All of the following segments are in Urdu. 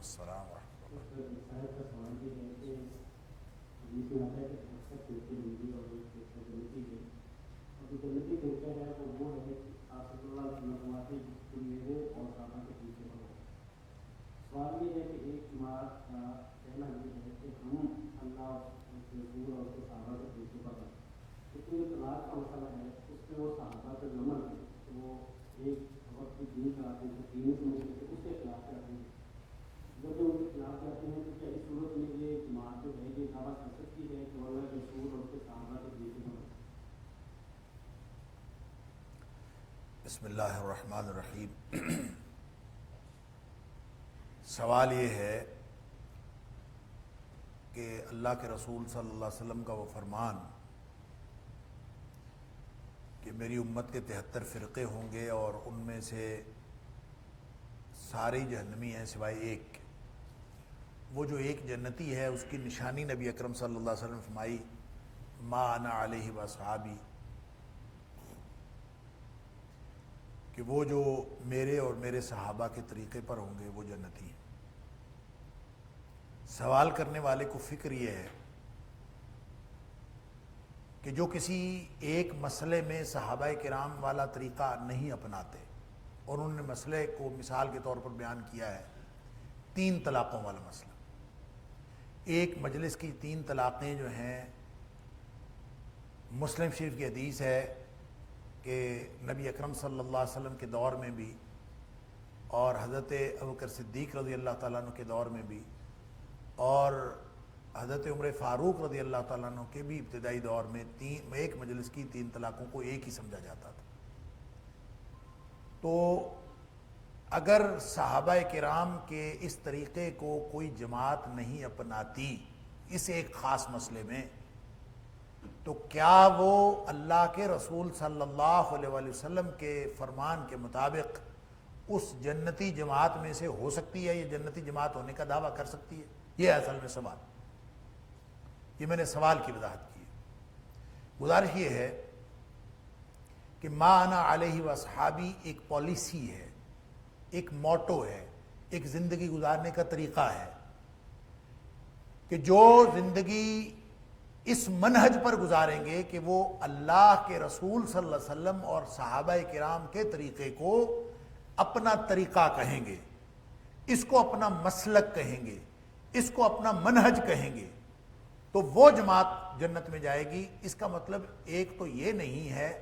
السلام ورحمۃ اللہ۔ سوال یہ ہے کہ ایک جماعت کا کہنا یہ ہے کہ ہم اللہ اس کے رسول اور اس کے صحابہ کے پیچھے پر ہیں، لیکن جو طلاق کا مسئلہ ہے اس میں وہ صحابہ سے نمر ہے کہ وہ ایک وقت کی دین کا آتے ہیں دین سمجھتے ہیں اس کے خلاف جاتے ہیں، جب جو ان کے خلاف جاتے ہیں تو کیا اس صورت میں یہ جماعت جو ہے یہ دعویٰ کر سکتی ہے کہ اللہ کے رسول اور اس کے صحابہ کے پیچھے پر ہیں؟ بسم اللہ الرحمن الرحیم۔ سوال یہ ہے کہ اللہ کے رسول صلی اللہ علیہ وسلم کا وہ فرمان کہ میری امت کے 73 فرقے ہوں گے اور ان میں سے سارے جہنمی ہیں سوائے ایک، وہ جو ایک جنتی ہے اس کی نشانی نبی اکرم صلی اللہ علیہ وسلم نے فرمائی ما انا علیہ واصحابی، کہ وہ جو میرے اور میرے صحابہ کے طریقے پر ہوں گے وہ جنتی ہیں۔ سوال کرنے والے کو فکر یہ ہے کہ جو کسی ایک مسئلے میں صحابہ کرام والا طریقہ نہیں اپناتے، اور انہوں نے مسئلے کو مثال کے طور پر بیان کیا ہے 3 طلاقوں والا مسئلہ۔ ایک مجلس کی 3 طلاقیں جو ہیں، مسلم شریف کی حدیث ہے کہ نبی اکرم صلی اللہ علیہ وسلم کے دور میں بھی اور حضرت ابوبکر صدیق رضی اللہ تعالیٰ عنہ کے دور میں بھی اور حضرت عمر فاروق رضی اللہ تعالیٰ عنہ کے بھی ابتدائی دور میں ایک مجلس کی 3 طلاقوں کو ایک ہی سمجھا جاتا تھا۔ تو اگر صحابہ کرام کے اس طریقے کو کوئی جماعت نہیں اپناتی اس ایک خاص مسئلے میں، تو کیا وہ اللہ کے رسول صلی اللہ علیہ وآلہ وسلم کے فرمان کے مطابق اس جنتی جماعت میں سے ہو سکتی ہے؟ یہ جنتی جماعت ہونے کا دعویٰ کر سکتی ہے؟ یہ ہے اصل میں سوال۔ یہ میں نے سوال کی وضاحت کی ہے۔ گزارش یہ ہے کہ ما انا علیہ واصحابی ایک پالیسی ہے، ایک موٹو ہے، ایک زندگی گزارنے کا طریقہ ہے کہ جو زندگی اس منہج پر گزاریں گے کہ وہ اللہ کے رسول صلی اللہ علیہ وسلم اور صحابہ کرام کے طریقے کو اپنا طریقہ کہیں گے، اس کو اپنا مسلک کہیں گے، اس کو اپنا منہج کہیں گے، تو وہ جماعت جنت میں جائے گی۔ اس کا مطلب ایک تو یہ نہیں ہے،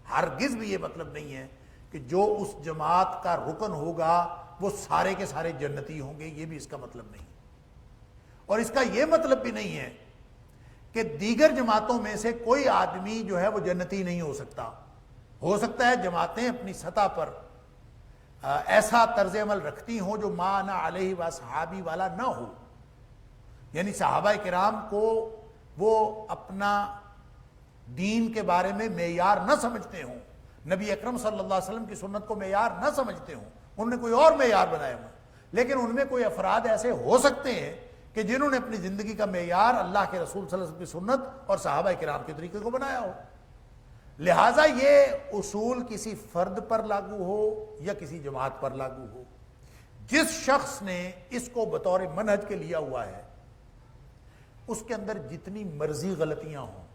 ہرگز بھی یہ مطلب نہیں ہے کہ جو اس جماعت کا رکن ہوگا وہ سارے کے سارے جنتی ہوں گے، یہ بھی اس کا مطلب نہیں، اور اس کا یہ مطلب بھی نہیں ہے کہ دیگر جماعتوں میں سے کوئی آدمی جو ہے وہ جنتی نہیں ہو سکتا۔ ہو سکتا ہے جماعتیں اپنی سطح پر ایسا طرز عمل رکھتی ہوں جو ما انا علیہ واصحابی والا نہ ہو، یعنی صحابہ کرام کو وہ اپنا دین کے بارے میں معیار نہ سمجھتے ہوں، نبی اکرم صلی اللہ علیہ وسلم کی سنت کو معیار نہ سمجھتے ہوں، انہوں نے کوئی اور معیار بنائے ہوں، لیکن ان میں کوئی افراد ایسے ہو سکتے ہیں کہ جنہوں نے اپنی زندگی کا معیار اللہ کے رسول صلی اللہ علیہ وسلم کی سنت اور صحابہ کرام کے طریقے کو بنایا ہو۔ لہٰذا یہ اصول کسی فرد پر لاگو ہو یا کسی جماعت پر لاگو ہو، جس شخص نے اس کو بطور منہج کے لیا ہوا ہے اس کے اندر جتنی مرضی غلطیاں ہوں،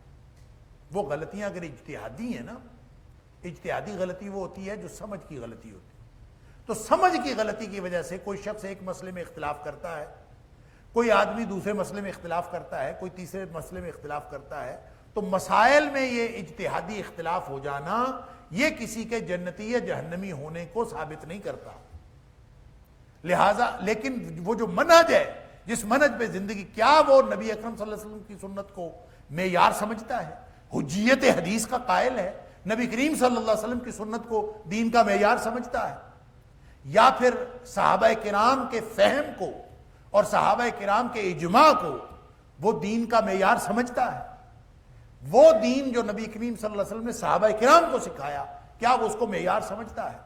وہ غلطیاں اگر اجتہادی ہیں نا، اجتہادی غلطی وہ ہوتی ہے جو سمجھ کی غلطی ہوتی ہے، تو سمجھ کی غلطی کی وجہ سے کوئی شخص ایک مسئلے میں اختلاف کرتا ہے، کوئی آدمی دوسرے مسئلے میں اختلاف کرتا ہے، کوئی تیسرے مسئلے میں اختلاف کرتا ہے، تو مسائل میں یہ اجتہادی اختلاف ہو جانا یہ کسی کے جنتی یا جہنمی ہونے کو ثابت نہیں کرتا۔ لہٰذا لیکن وہ جو منہج ہے، جس منہج پہ زندگی، کیا وہ نبی اکرم صلی اللہ علیہ وسلم کی سنت کو معیار سمجھتا ہے، حجیت حدیث کا قائل ہے، نبی کریم صلی اللہ علیہ وسلم کی سنت کو دین کا معیار سمجھتا ہے، یا پھر صحابہ کرام کے فہم کو اور صحابہ کرام کے اجماع کو وہ دین کا معیار سمجھتا ہے؟ وہ دین جو نبی کریم صلی اللہ علیہ وسلم نے صحابہ کرام کو سکھایا، کیا وہ اس کو معیار سمجھتا ہے؟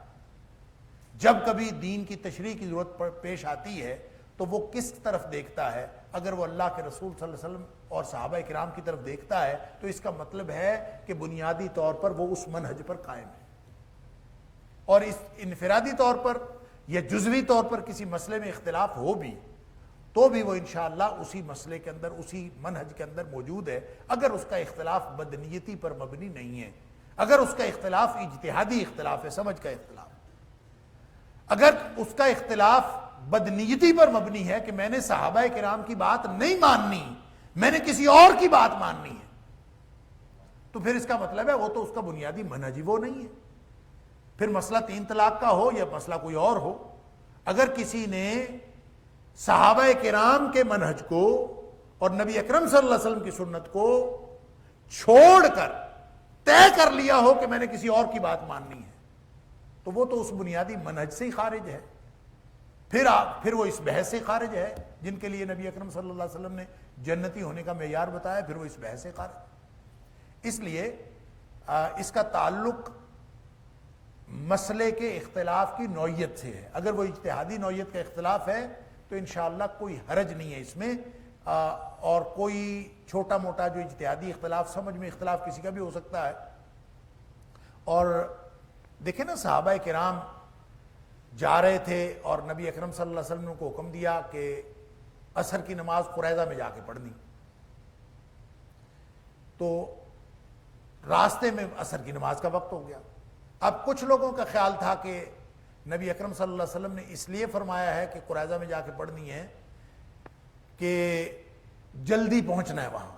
جب کبھی دین کی تشریح کی ضرورت پیش آتی ہے تو وہ کس طرف دیکھتا ہے؟ اگر وہ اللہ کے رسول صلی اللہ علیہ وسلم اور صحابہ کرام کی طرف دیکھتا ہے تو اس کا مطلب ہے کہ بنیادی طور پر وہ اس منہج پر قائم ہے، اور اس انفرادی طور پر یا جزوی طور پر کسی مسئلے میں اختلاف ہو بھی تو بھی وہ انشاءاللہ اسی مسئلے کے اندر، اسی منہج کے اندر موجود ہے، اگر اس کا اختلاف بدنیتی پر مبنی نہیں ہے، اگر اس کا اختلاف اجتہادی اختلاف ہے، سمجھ کا اختلاف، اگر اس کا اختلاف بدنیتی پر مبنی ہے کہ میں نے صحابہ کرام کی بات نہیں ماننی، میں نے کسی اور کی بات ماننی ہے، تو پھر اس کا مطلب ہے وہ تو اس کا بنیادی منہج ہی وہ نہیں ہے۔ پھر مسئلہ 3 طلاق کا ہو یا مسئلہ کوئی اور ہو، اگر کسی نے صحابہ کرام کے منہج کو اور نبی اکرم صلی اللہ علیہ وسلم کی سنت کو چھوڑ کر طے کر لیا ہو کہ میں نے کسی اور کی بات ماننی ہے، تو وہ تو اس بنیادی منہج سے ہی خارج ہے، پھر وہ اس بحث سے خارج ہے جن کے لیے نبی اکرم صلی اللہ علیہ وسلم نے جنتی ہونے کا معیار بتایا، پھر وہ اس بحث سے خارج ہے۔ اس لیے اس کا تعلق مسئلے کے اختلاف کی نوعیت سے ہے، اگر وہ اجتہادی نوعیت کا اختلاف ہے تو انشاءاللہ کوئی حرج نہیں ہے اس میں، اور کوئی چھوٹا موٹا جو اجتہادی اختلاف، سمجھ میں اختلاف کسی کا بھی ہو سکتا ہے۔ اور دیکھیں نا، صحابہ کرام جا رہے تھے اور نبی اکرم صلی اللہ علیہ وسلم نے کو حکم دیا کہ عصر کی نماز قریظہ میں جا کے پڑھنی، تو راستے میں عصر کی نماز کا وقت ہو گیا۔ اب کچھ لوگوں کا خیال تھا کہ نبی اکرم صلی اللہ علیہ وسلم نے اس لیے فرمایا ہے کہ قریظہ میں جا کے پڑھنی ہے کہ جلدی پہنچنا ہے وہاں،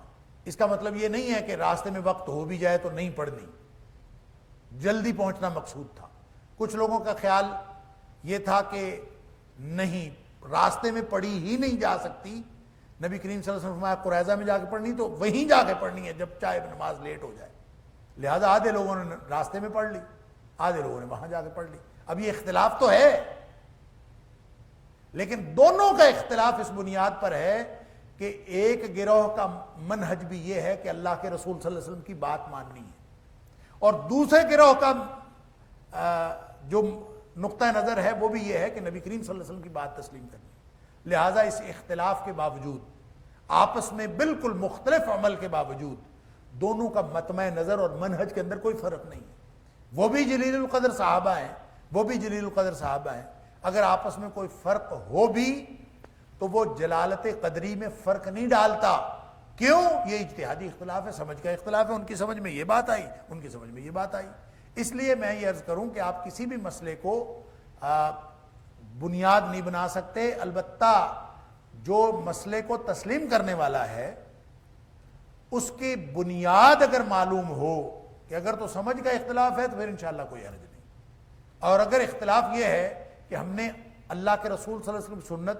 اس کا مطلب یہ نہیں ہے کہ راستے میں وقت ہو بھی جائے تو نہیں پڑھنی، جلدی پہنچنا مقصود تھا۔ کچھ لوگوں کا خیال یہ تھا کہ نہیں، راستے میں پڑھی ہی نہیں جا سکتی، نبی کریم صلی اللہ علیہ وسلم نے فرمایا قریظہ میں جا کے پڑھنی تو وہیں جا کے پڑھنی ہے جب چاہے نماز لیٹ ہو جائے، لہذا آدھے لوگوں نے راستے میں پڑھ لی، آدھے لوگوں نے وہاں جا کے پڑھ لی۔ اب یہ اختلاف تو ہے، لیکن دونوں کا اختلاف اس بنیاد پر ہے کہ ایک گروہ کا منہج بھی یہ ہے کہ اللہ کے رسول صلی اللہ علیہ وسلم کی بات ماننی ہے، اور دوسرے گروہ کا جو نقطہ نظر ہے وہ بھی یہ ہے کہ نبی کریم صلی اللہ علیہ وسلم کی بات تسلیم کرنی ہے۔ لہٰذا اس اختلاف کے باوجود، آپس میں بالکل مختلف عمل کے باوجود، دونوں کا مطمع نظر اور منہج کے اندر کوئی فرق نہیں ہے۔ وہ بھی جلیل القدر صحابہ ہیں، وہ بھی جلیل القدر صحابہ ہیں، اگر آپس میں کوئی فرق ہو بھی تو وہ جلالت قدری میں فرق نہیں ڈالتا۔ کیوں؟ یہ اجتہادی اختلاف ہے، سمجھ کا اختلاف ہے، ان کی سمجھ میں یہ بات آئی، ان کی سمجھ میں یہ بات آئی۔ اس لیے میں یہ عرض کروں کہ آپ کسی بھی مسئلے کو بنیاد نہیں بنا سکتے، البتہ جو مسئلے کو تسلیم کرنے والا ہے اس کی بنیاد اگر معلوم ہو کہ اگر تو سمجھ کا اختلاف ہے تو پھر انشاءاللہ کوئی حرج نہیں، اور اگر اختلاف یہ ہے کہ ہم نے اللہ کے رسول صلی اللہ علیہ وسلم کی سنت،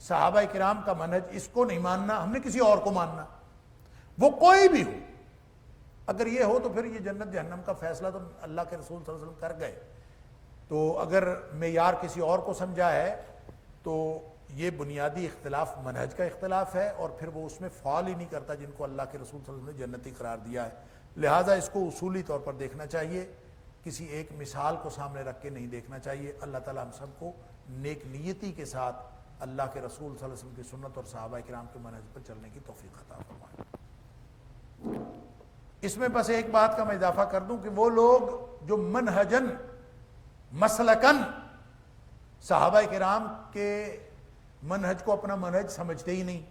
صحابہ کرام کا منہج، اس کو نہیں ماننا، ہم نے کسی اور کو ماننا، وہ کوئی بھی ہو، اگر یہ ہو تو پھر یہ جنت جہنم کا فیصلہ تو اللہ کے رسول صلی اللہ علیہ وسلم کر گئے۔ تو اگر معیار کسی اور کو سمجھا ہے تو یہ بنیادی اختلاف منہج کا اختلاف ہے، اور پھر وہ اس میں فعال ہی نہیں کرتا جن کو اللہ کے رسول صلی اللہ علیہ وسلم نے جنتی قرار دیا ہے۔ لہٰذا اس کو اصولی طور پر دیکھنا چاہیے، کسی ایک مثال کو سامنے رکھ کے نہیں دیکھنا چاہیے۔ اللہ تعالیٰ ہم سب کو نیک نیتی کے ساتھ اللہ کے رسول صلی اللہ علیہ وسلم کی سنت اور صحابہ کرام کے منہج پر چلنے کی توفیق عطا فرمائے۔ اس میں بس ایک بات کا میں اضافہ کر دوں کہ وہ لوگ جو منہجن مسلکن صحابہ کرام کے منہج کو اپنا منہج سمجھتے ہی نہیں،